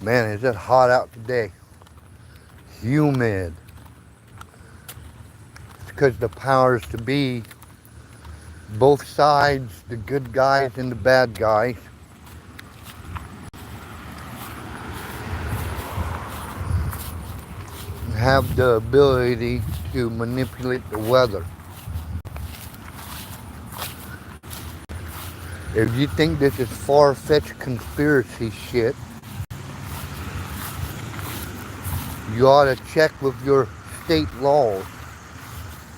Man, is it hot out today. Humid. It's because the powers to be, both sides, the good guys and the bad guys, have the ability to manipulate the weather. If you think this is far-fetched conspiracy shit, you ought to check with your state laws.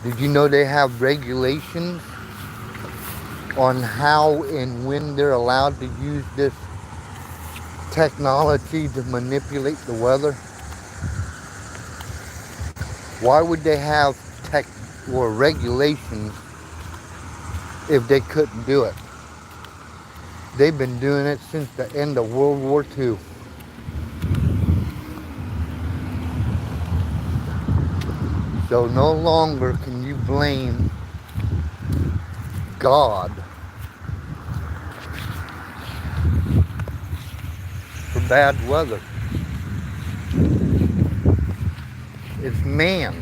Did you know they have regulations on how and when they're allowed to use this technology to manipulate the weather? Why would they have tech or regulations if they couldn't do it? They've been doing it since the end of World War II. So no longer can you blame God for bad weather. It's man.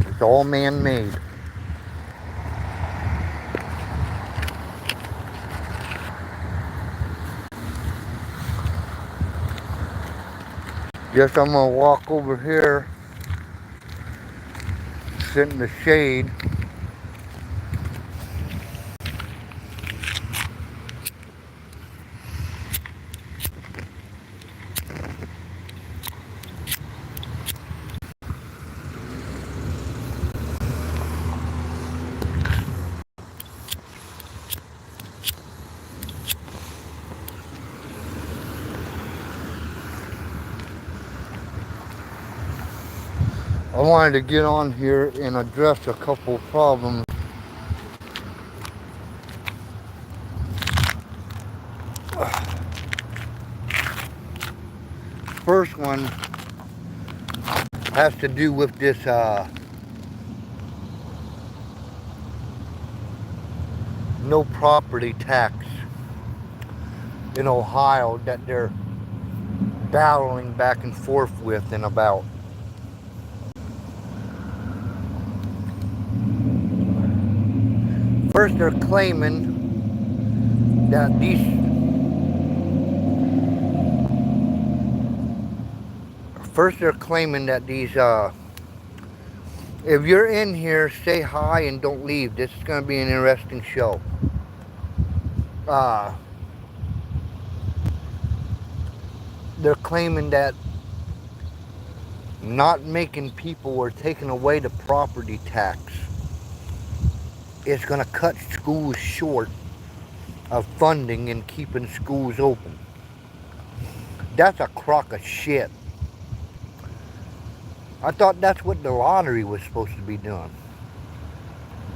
It's all man-made. Guess I'm gonna walk over here, sit in the shade. I wanted to get on here and address a couple problems. First one has to do with this no property tax in Ohio that they're battling back and forth with and about. First, they're claiming that these if you're in here, say hi and don't leave. This is going to be an interesting show. They're claiming that not making people or taking away the property tax is going to cut schools short of funding and keeping schools open. That's a crock of shit. I thought that's what the lottery was supposed to be doing.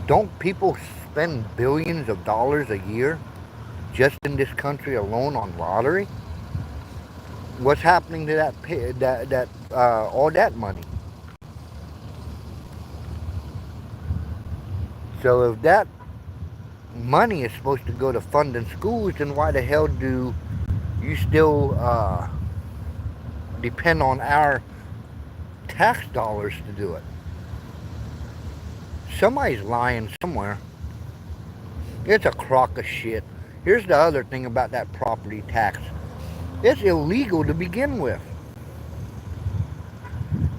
Don't people spend billions of dollars a year just in this country alone on lottery? What's happening to all that money? So if that money is supposed to go to funding schools, then why the hell do you still depend on our tax dollars to do it? Somebody's lying somewhere. It's a crock of shit. Here's the other thing about that property tax. It's illegal to begin with.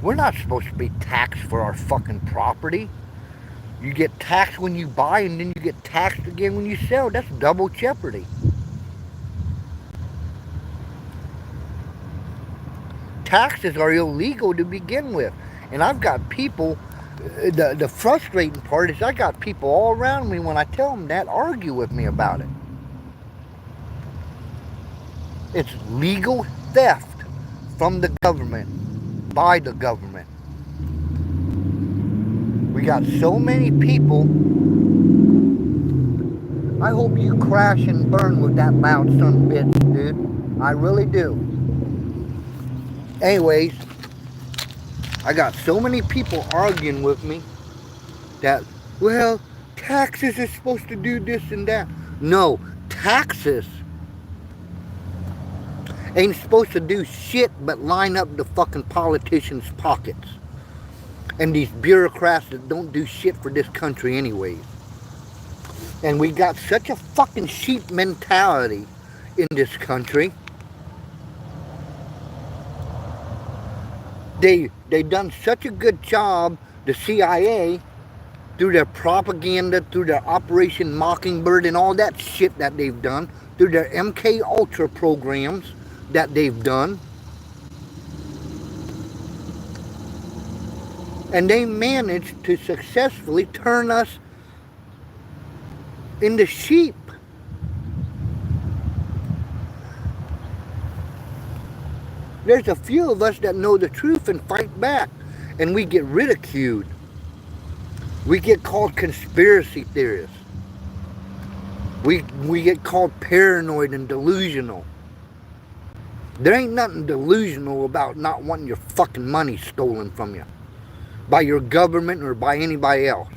We're not supposed to be taxed for our fucking property. You get taxed when you buy and then you get taxed again when you sell. That's double jeopardy. Taxes are illegal to begin with. And I've got people, the frustrating part is I got people all around me when I tell them that argue with me about it. It's legal theft from the government, by the government. We got so many people. I hope you crash and burn with that loud son of a bitch, dude. I really do. Anyways, I got so many people arguing with me that, well, taxes is supposed to do this and that. No, taxes ain't supposed to do shit but line up the fucking politicians' pockets. And these bureaucrats that don't do shit for this country anyways. And we got such a fucking sheep mentality in this country. They done such a good job, the CIA, through their propaganda, through their Operation Mockingbird and all that shit that they've done, through their MK Ultra programs that they've done. And they managed to successfully turn us into sheep. There's a few of us that know the truth and fight back, and we get ridiculed. We get called conspiracy theorists. We get called paranoid and delusional. There ain't nothing delusional about not wanting your fucking money stolen from you by your government or by anybody else.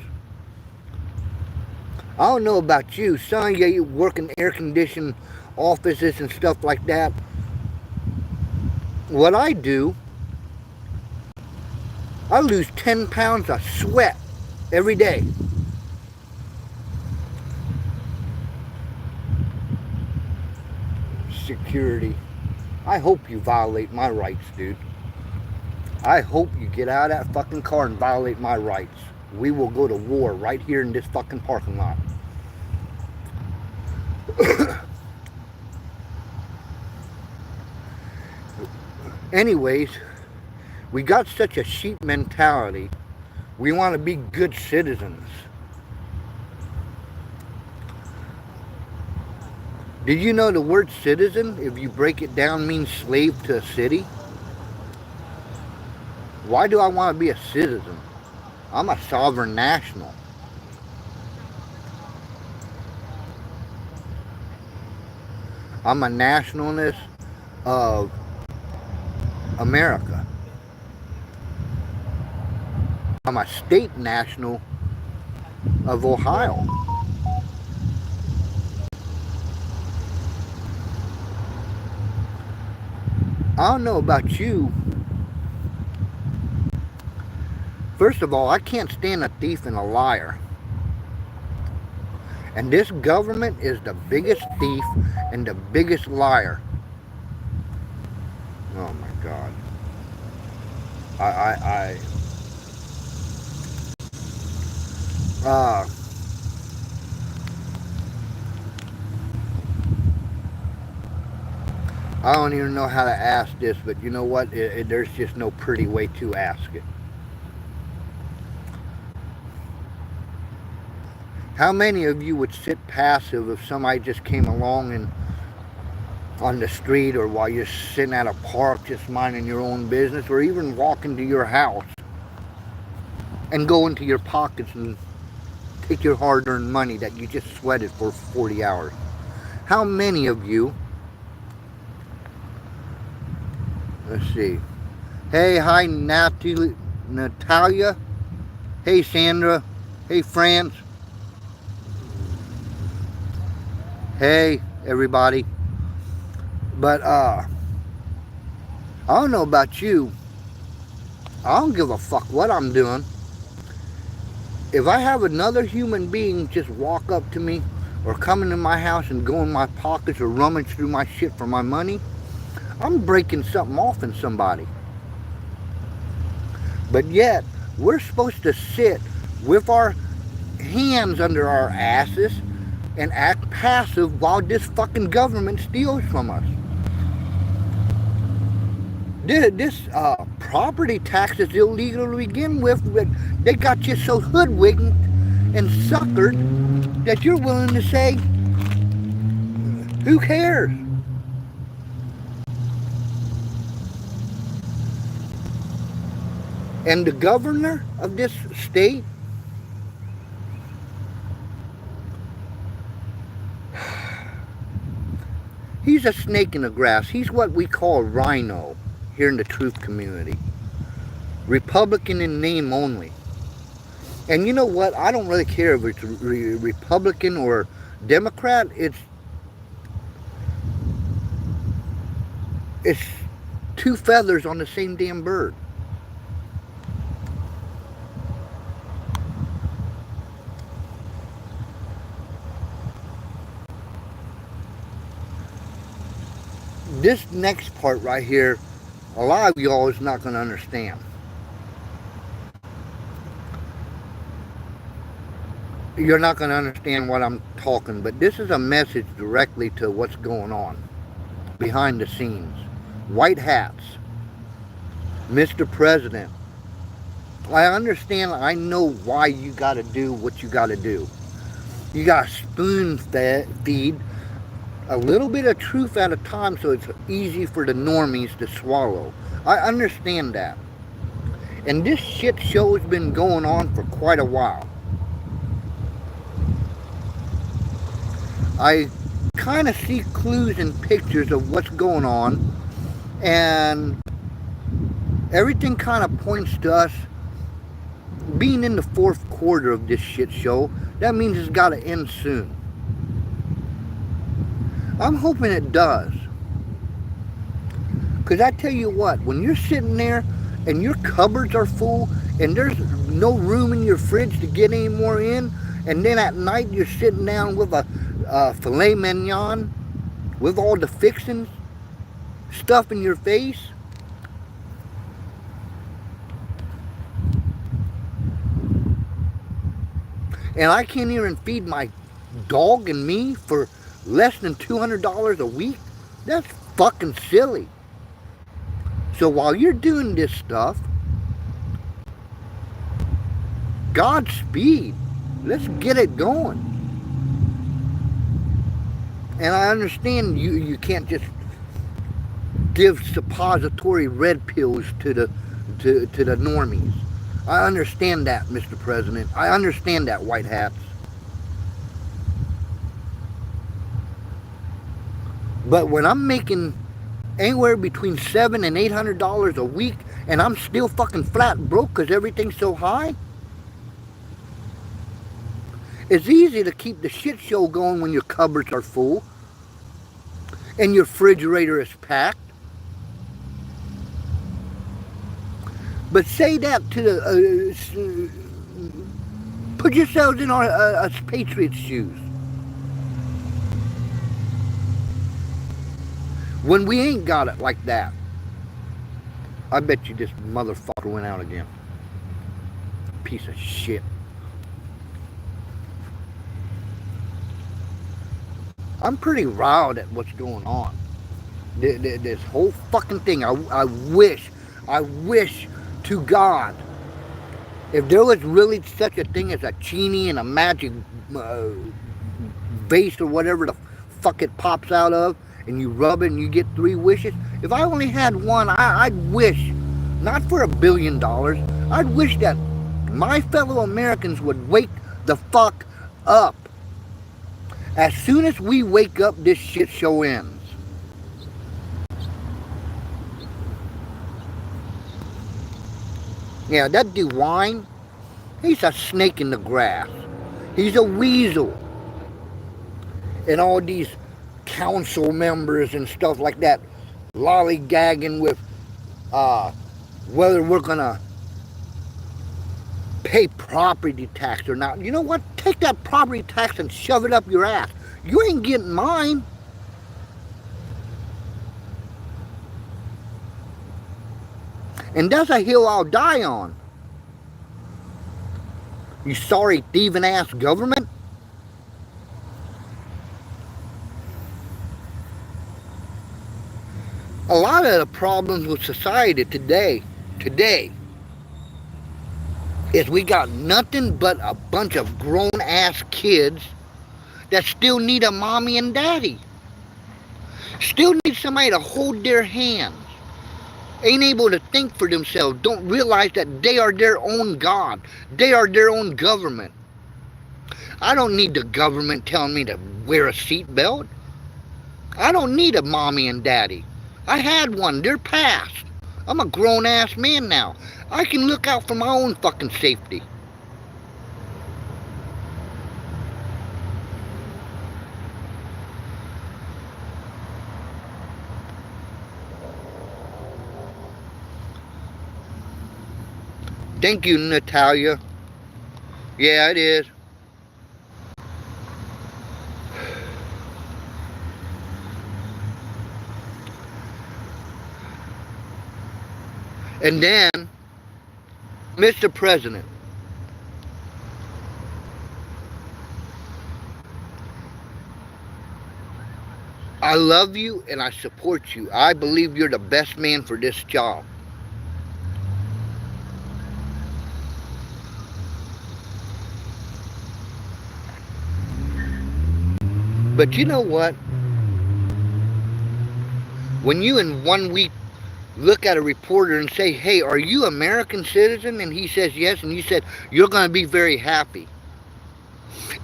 I don't know about you. Some of you work in air-conditioned offices and stuff like that. What I do, I lose 10 pounds of sweat every day. Security. I hope you violate my rights, dude. I hope you get out of that fucking car and violate my rights. We will go to war right here in this fucking parking lot. Anyways, we got such a sheep mentality. We want to be good citizens. Did you know the word citizen, if you break it down, means slave to a city? Why do I want to be a citizen? I'm a sovereign national. I'm a nationalist of America. I'm a state national of Ohio. I don't know about you. First of all, I can't stand a thief and a liar. And this government is the biggest thief and the biggest liar. Oh my God. I don't even know how to ask this, but you know what? There's just no pretty way to ask it. How many of you would sit passive if somebody just came along and on the street, or while you're sitting at a park just minding your own business, or even walking to your house and go into your pockets and take your hard-earned money that you just sweated for 40 hours? How many of you, let's see, hey, hi Natalia, hey Sandra, hey France, hey everybody. But I don't know about you. I don't give a fuck what I'm doing. If I have another human being just walk up to me or come into my house and go in my pockets or rummage through my shit for my money, I'm breaking something off in somebody. But yet, we're supposed to sit with our hands under our asses and act passive while this fucking government steals from us. This property tax is illegal to begin with, but they got you so hoodwinked and suckered that you're willing to say, who cares? And the governor of this state, he's a snake in the grass. He's what we call a rhino here in the truth community. Republican in name only. And you know what? I don't really care if it's Republican or Democrat. It's two feathers on the same damn bird. This next part right here, a lot of y'all is not going to understand. You're not going to understand what I'm talking, but this is a message directly to what's going on behind the scenes. White hats, Mr. President. I understand, I know why you got to do what you got to do. You got to spoon feed a little bit of truth at a time so it's easy for the normies to swallow. I understand that. And this shit show has been going on for quite a while. I kind of see clues and pictures of what's going on, and everything kind of points to us being in the fourth quarter of this shit show. That means it's got to end soon. I'm hoping it does. Because I tell you what, when you're sitting there and your cupboards are full and there's no room in your fridge to get any more in, and then at night you're sitting down with a filet mignon with all the fixings, stuff in your face, and I can't even feed my dog and me for less than $200 a week, that's fucking silly. So while you're doing this stuff, Godspeed. Let's get it going. And I understand you can't just give suppository red pills to the normies. I understand that, Mr. President. I understand that, white hats. But when I'm making anywhere between $700 and $800 a week, and I'm still fucking flat broke because everything's so high, it's easy to keep the shit show going when your cupboards are full and your refrigerator is packed. But say that to the put yourselves in our patriot's shoes. When we ain't got it like that, I bet you this motherfucker went out again. Piece of shit. I'm pretty riled at what's going on. This whole fucking thing. I wish to God, if there was really such a thing as a genie and a magic vase or whatever the fuck it pops out of, and you rub it and you get 3 wishes. If I only had one, I'd wish, not for $1 billion, I'd wish that my fellow Americans would wake the fuck up. As soon as we wake up, this shit show ends. Yeah, that DeWine, he's a snake in the grass. He's a weasel. And all these council members and stuff like that lollygagging with whether we're gonna pay property tax or not. You know what? Take that property tax and shove it up your ass. You ain't getting mine. And that's a hill I'll die on. You sorry thieving ass government. A lot of the problems with society today is we got nothing but a bunch of grown ass kids that still need a mommy and daddy. Still need somebody to hold their hands. Ain't able to think for themselves. Don't realize that they are their own God. They are their own government. I don't need the government telling me to wear a seatbelt. I don't need a mommy and daddy. I had one. They're past. I'm a grown ass man now. I can look out for my own fucking safety. Thank you, Natalia. Yeah, it is. And then, Mr. President, I love you and I support you. I believe you're the best man for this job. But you know what? When you in 1 week look at a reporter and say, hey, are you American citizen? And he says yes, and you said, you're going to be very happy.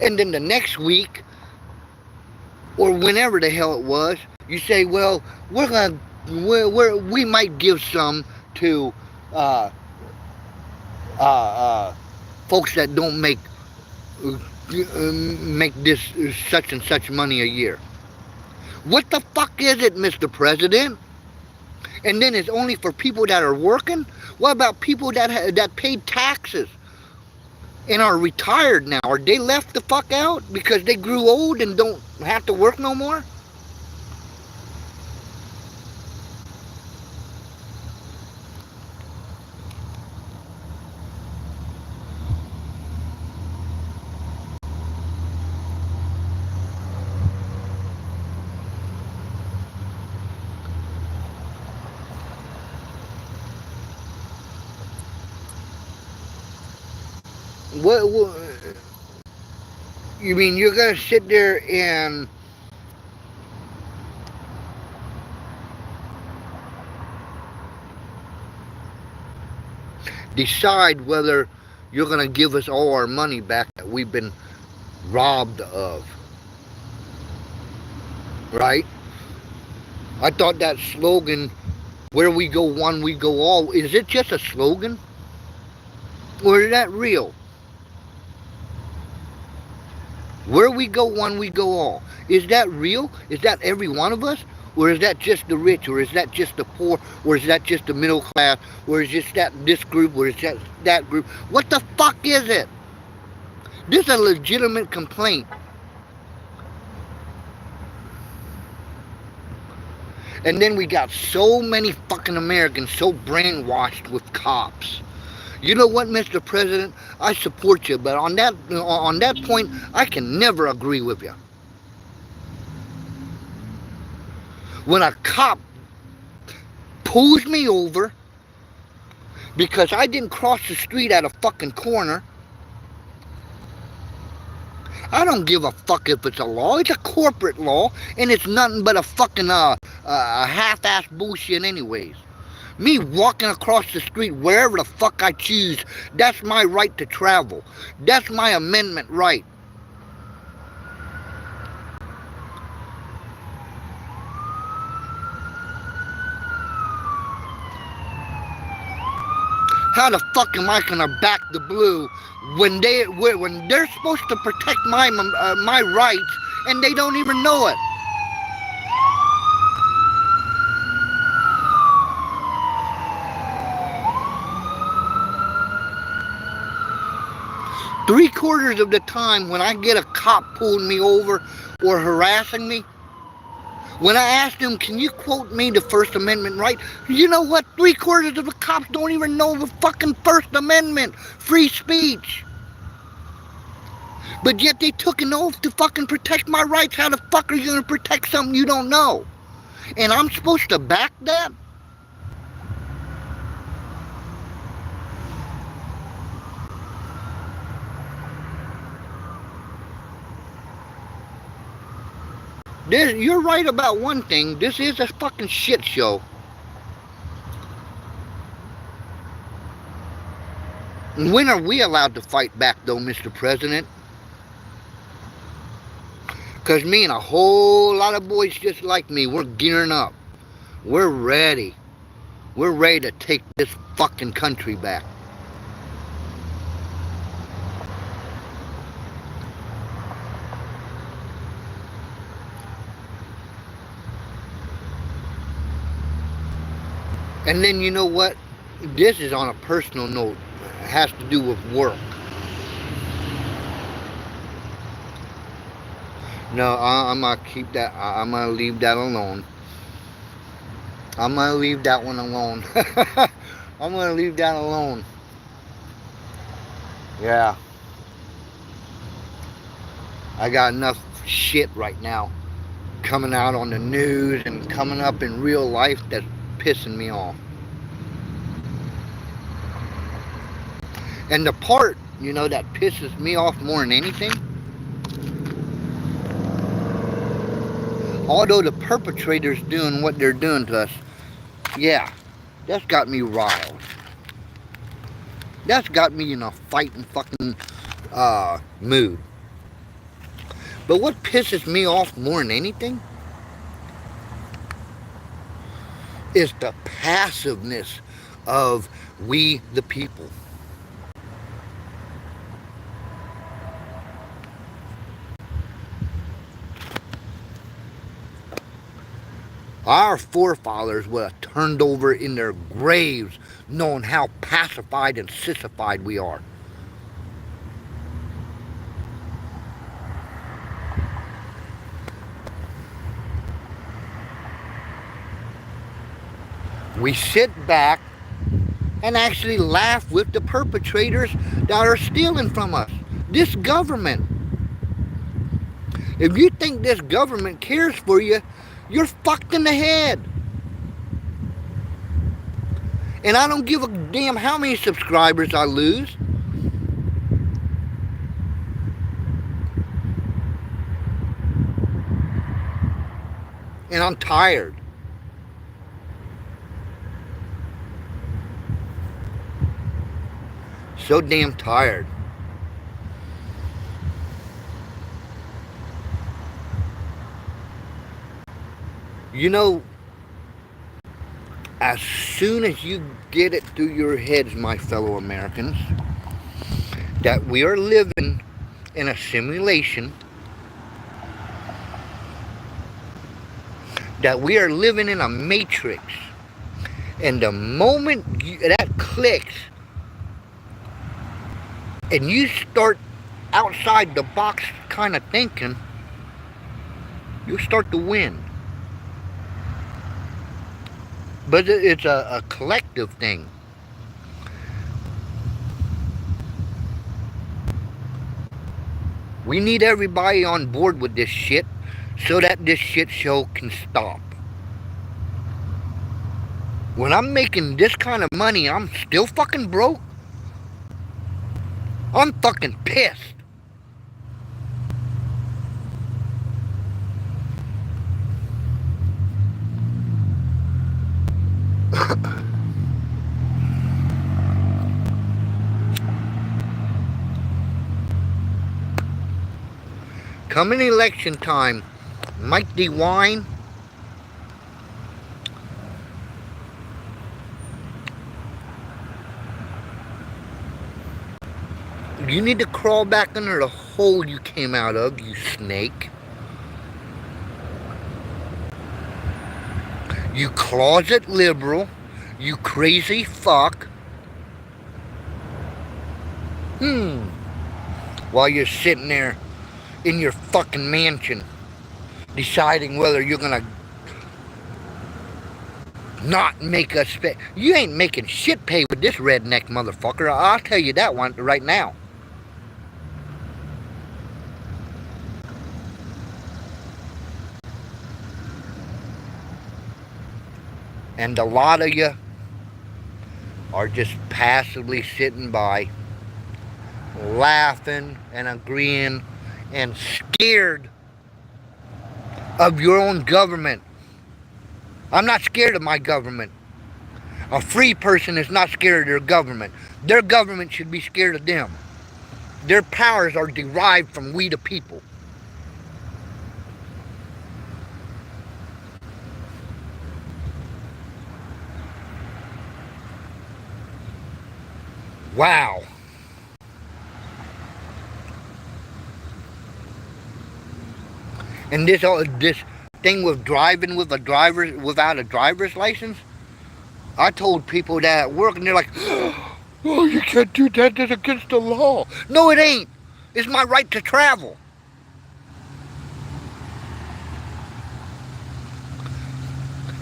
And then the next week, or whenever the hell it was, you say, well, we might give some to folks that don't make this such and such money a year. What the fuck is it, Mr. President? And then it's only for people that are working? What about people that paid taxes and are retired now? Are they left the fuck out because they grew old and don't have to work no more? What you mean you're gonna sit there and decide whether you're gonna give us all our money back that we've been robbed of, right? I thought that slogan, where we go one, we go all, is it just a slogan? Or is that real? Where we go one, we go all. Is that real? Is that every one of us? Or is that just the rich? Or is that just the poor? Or is that just the middle class? Or is just that this group? Or is that group? What the fuck is it? This is a legitimate complaint. And then we got so many fucking Americans so brainwashed with cops. You know what, Mr. President? I support you, but on that point, I can never agree with you. When a cop pulls me over because I didn't cross the street at a fucking corner, I don't give a fuck if it's a law. It's a corporate law, and it's nothing but a fucking half-ass bullshit anyways. Me walking across the street wherever the fuck I choose, that's my right to travel. That's my amendment right. How the fuck am I gonna back the blue when they're supposed to protect my rights and they don't even know it? Three-quarters of the time when I get a cop pulling me over or harassing me, when I ask them, can you quote me the First Amendment right? You know what? Three-quarters of the cops don't even know the fucking First Amendment. Free speech. But yet they took an oath to fucking protect my rights. How the fuck are you going to protect something you don't know? And I'm supposed to back that? You're right about one thing. This is a fucking shit show. And when are we allowed to fight back, though, Mr. President? Because me and a whole lot of boys just like me, we're gearing up. We're ready. We're ready to take this fucking country back. And then you know what? This is on a personal note. has to do with work. No, I'm gonna keep that. I'm gonna leave that alone. I'm gonna leave that one alone. I'm gonna leave that alone. Yeah. I got enough shit right now coming out on the news and coming up in real life that's pissing me off. And the part, that pisses me off more than anything, although the perpetrators doing what they're doing to us, yeah, that's got me riled. That's got me in a fighting fucking mood. But what pisses me off more than anything is the passiveness of we the people. Our forefathers would have turned over in their graves knowing how pacified and sissified we are. We sit back and actually laugh with the perpetrators that are stealing from us. This government. If you think this government cares for you, you're fucked in the head. And I don't give a damn how many subscribers I lose. And I'm tired. So damn tired. As soon as you get it through your heads, my fellow Americans, that we are living in a simulation, that we are living in a matrix, and the moment that clicks, and you start outside the box kind of thinking, you'll start to win. But it's a collective thing. We need everybody on board with this shit so that this shit show can stop. When I'm making this kind of money, I'm still fucking broke. I'm fucking pissed. Coming election time, Mike DeWine, you need to crawl back under the hole you came out of, you snake. You closet liberal, you crazy fuck. While you're sitting there in your fucking mansion deciding whether you're gonna not make us pay. You ain't making shit pay with this redneck motherfucker. I'll tell you that one right now. And a lot of you are just passively sitting by, laughing and agreeing and scared of your own government. I'm not scared of my government. A free person is not scared of their government. Their government should be scared of them. Their powers are derived from we the people. Wow. And this thing with driving with without a driver's license, I told people that at work, and they're like, Oh, you can't do that. That's against the law. No, it ain't. It's my right to travel.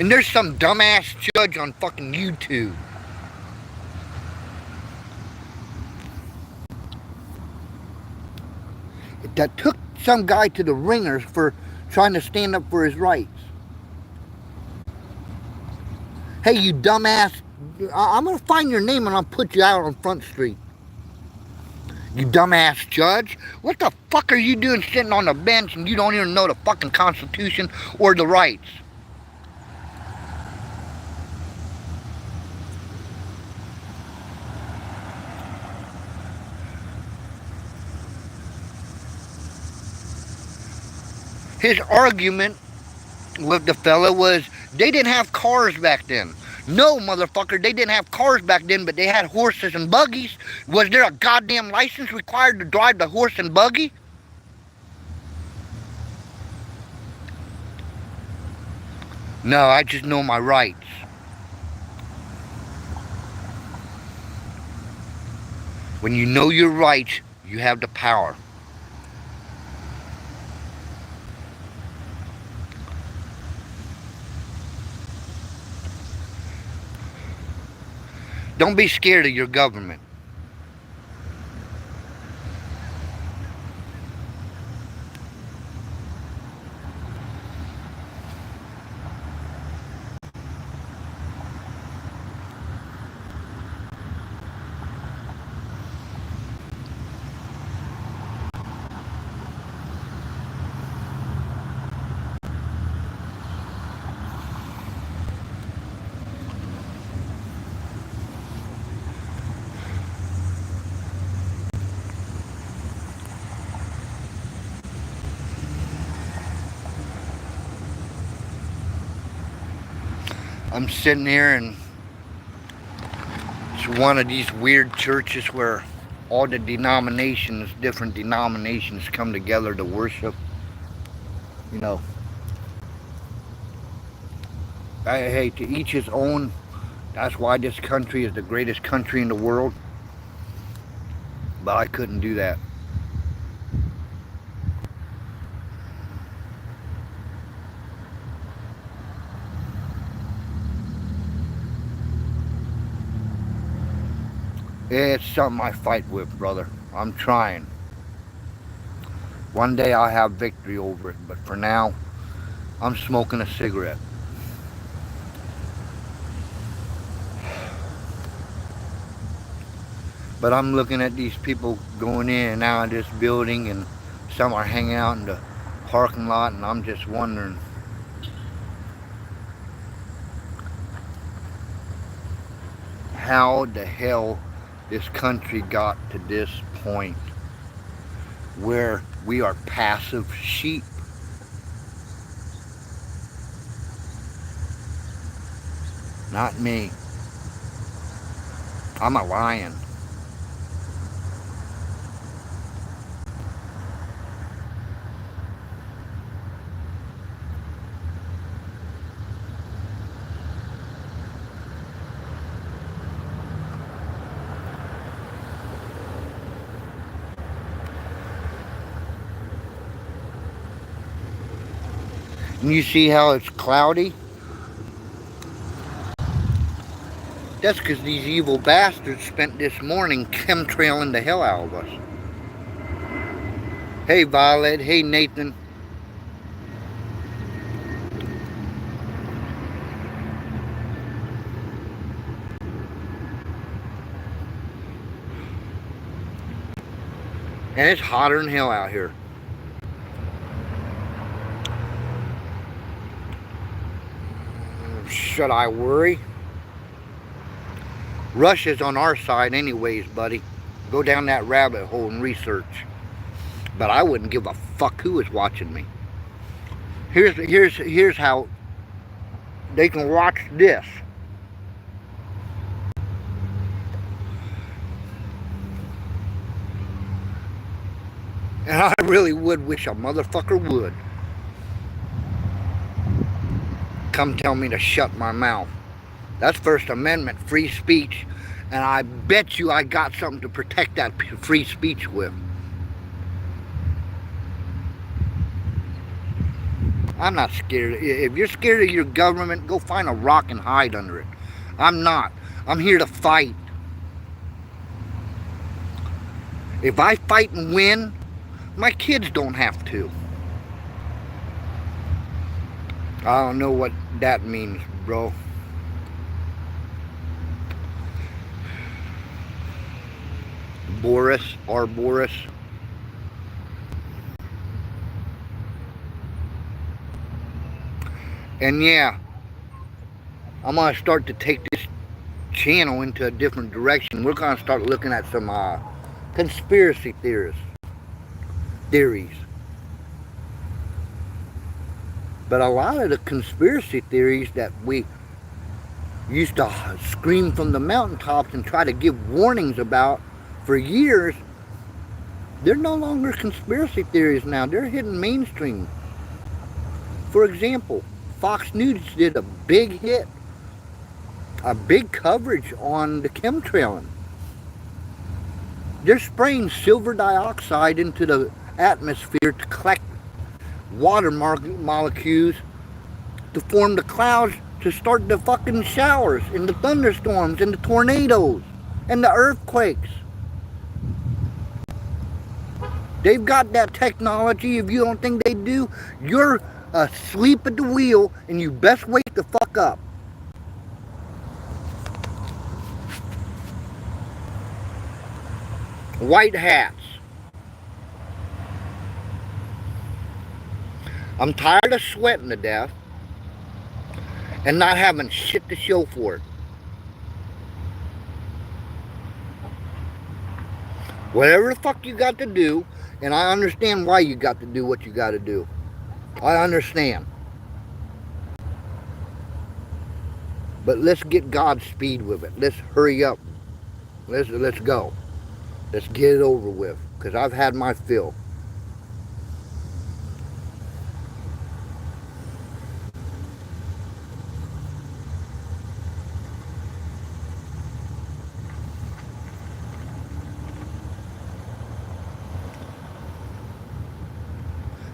And there's some dumbass judge on fucking YouTube that took some guy to the ringers for trying to stand up for his rights. Hey, you dumbass. I'm going to find your name and I'll put you out on Front Street. You dumbass judge. What the fuck are you doing sitting on the bench and you don't even know the fucking Constitution or the rights? His argument with the fella was they didn't have cars back then. No, motherfucker, they didn't have cars back then, but they had horses and buggies. Was there a goddamn license required to drive the horse and buggy? No, I just know my rights. When you know your rights, you have the power. Don't be scared of your government. I'm sitting here and it's one of these weird churches where all the denominations, different denominations come together to worship. You know, hey, to each his own. That's why this country is the greatest country in the world. But I couldn't do that. It's something I fight with, brother. I'm trying. One day I'll have victory over it, but for now, I'm smoking a cigarette. But I'm looking at these people going in and out of this building, and some are hanging out in the parking lot, and I'm just wondering, how the hell this country got to this point where we are passive sheep. Not me. I'm a lion. And you see how it's cloudy? That's because these evil bastards spent this morning chemtrailing the hell out of us. Hey, Violet. Hey, Nathan. And it's hotter than hell out here. Should I worry? Russia's on our side anyways, buddy. Go down that rabbit hole and research. But I wouldn't give a fuck who is watching me. Here's how they can watch this. And I really would wish a motherfucker would come tell me to shut my mouth. That's First Amendment, free speech. And I bet you I got something to protect that free speech with. I'm not scared. If you're scared of your government, go find a rock and hide under it. I'm not. I'm here to fight. If I fight and win, my kids don't have to. I don't know what that means, bro. Boris, our Boris. And yeah, I'm going to start to take this channel into a different direction. We're going to start looking at some conspiracy theories. But a lot of the conspiracy theories that we used to scream from the mountaintops and try to give warnings about for years, they're no longer conspiracy theories now. They're hitting mainstream. For example, Fox News did a big hit, a big coverage on the chemtrailing. They're spraying silver dioxide into the atmosphere to collect water molecules to form the clouds to start the fucking showers and the thunderstorms and the tornadoes and the earthquakes. They've got that technology. If you don't think they do, you're asleep at the wheel and you best wake the fuck up. White hats. I'm tired of sweating to death and not having shit to show for it. Whatever the fuck you got to do, and I understand why you got to do what you got to do. I understand. But let's get Godspeed with it. Let's hurry up. Let's go. Let's get it over with, because I've had my fill.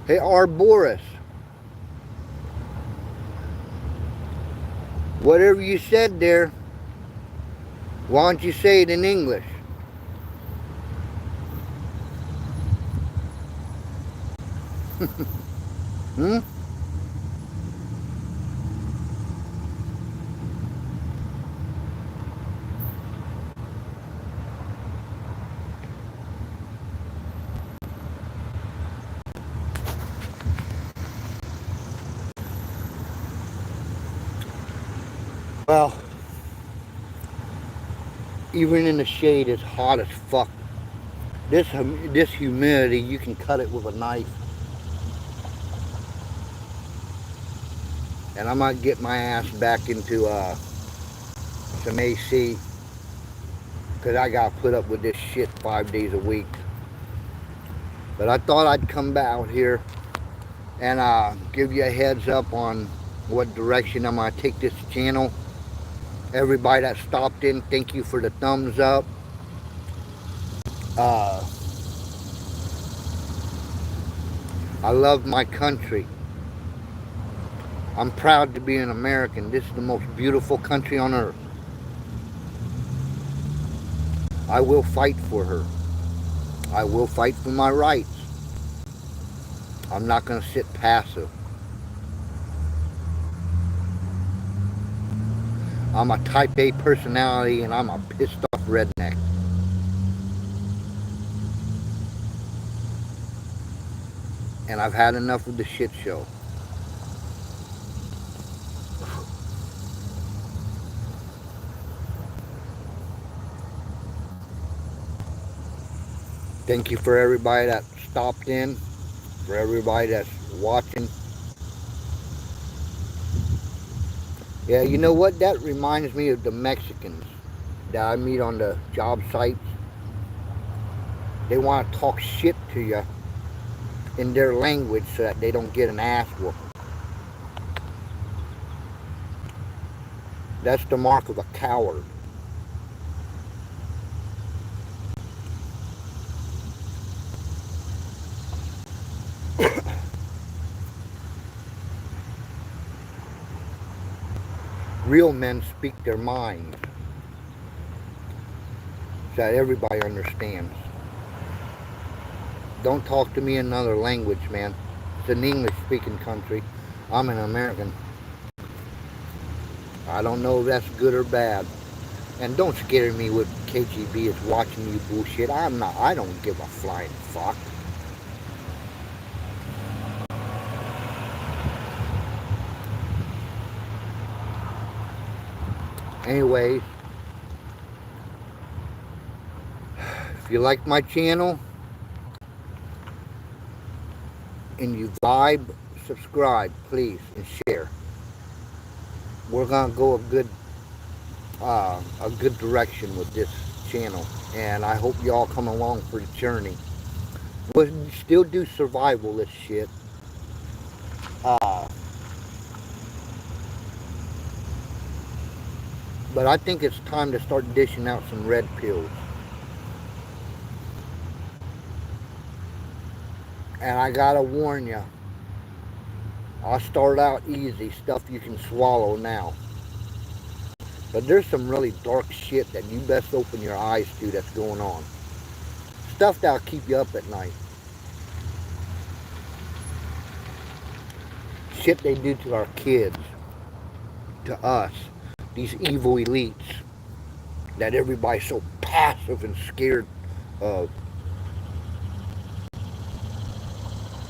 Hey, our Boris. Whatever you said there, why don't you say it in English? Hmm? Well, even in the shade, it's hot as fuck. This humidity, you can cut it with a knife. And I might get my ass back into some AC, because I got to put up with this shit 5 days a week. But I thought I'd come back out here and give you a heads up on what direction I'm going to take this channel. Everybody that stopped in, thank you for the thumbs up. I love my country. I'm proud to be an American. This is the most beautiful country on earth. I will fight for her. I will fight for my rights. I'm not going to sit passive. I'm a type A personality and I'm a pissed off redneck. And I've had enough of the shit show. Thank you for everybody that stopped in, for everybody that's watching. Yeah, you know what? That reminds me of the Mexicans that I meet on the job sites. They want to talk shit to you in their language so that they don't get an ass whooping. That's the mark of a coward. Real men speak their minds so that everybody understands. Don't talk to me in another language, man. It's an English speaking country. I'm an American. I don't know if that's good or bad. And don't scare me with KGB is watching you bullshit. I don't give a flying fuck. Anyways, if you like my channel and you vibe, subscribe, please, and share. We're gonna go a good direction with this channel, and I hope y'all come along for the journey. We'll still do survivalist shit. Uh, but I think it's time to start dishing out some red pills. And I gotta warn you, I'll start out easy, stuff you can swallow now. But there's some really dark shit that you best open your eyes to that's going on. Stuff that'll keep you up at night. Shit they do to our kids, to us, these evil elites that everybody's so passive and scared of.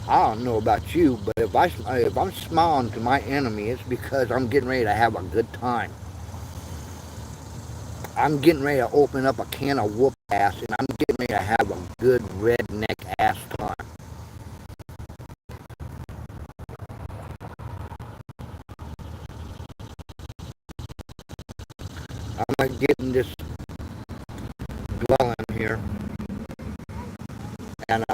I don't know about you, but if I'm smiling to my enemy, it's because I'm getting ready to have a good time. I'm getting ready to open up a can of whoop ass, and I'm getting ready to have a good redneck ass time. I'm gonna get in this dwelling here, and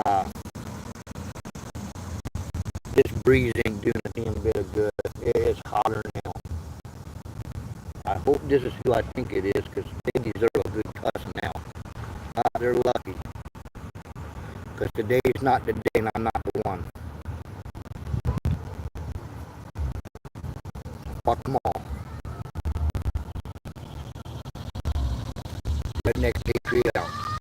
this breeze ain't doing a damn bit of good. It's hotter now. I hope this is who I think it is, because they deserve a good cuss now. They're lucky, because today is not the day, and I'm not the one. Fuck them all. Redneck patriot out.